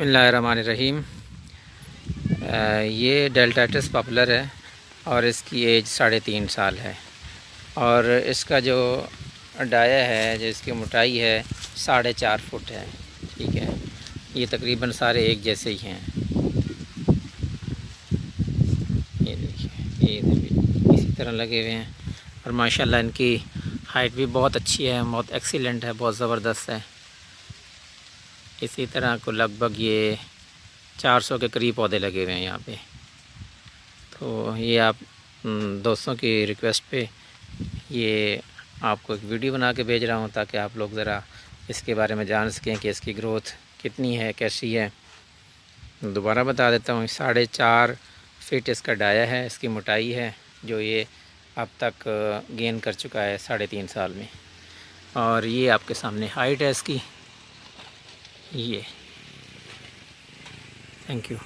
बिस्मिल्लाहिर्रहमानिर्रहीम। ये डेल्टाटिस पॉपुलर है और इसकी एज 3.5 साल है और इसका जो डाया है, जो इसकी मोटाई है 4.5 फुट है। ठीक है, ये तकरीबन सारे एक जैसे ही हैं। ये देखिए, ये भी इसी तरह लगे हुए हैं और माशाल्लाह इनकी हाइट भी बहुत अच्छी है, बहुत एक्सीलेंट है, बहुत ज़बरदस्त है। इसी तरह को लगभग ये 400 के करीब पौधे लगे हुए हैं यहाँ पे। तो ये आप दोस्तों की रिक्वेस्ट पे ये आपको एक वीडियो बना के भेज रहा हूँ ताकि आप लोग ज़रा इसके बारे में जान सकें कि इसकी ग्रोथ कितनी है, कैसी है। दोबारा बता देता हूँ, 4.5 फीट इसका डाया है, इसकी मोटाई है, जो ये अब तक गेन कर चुका है 3.5 साल में। और ये आपके सामने हाइट है इसकी। ये थैंक यू।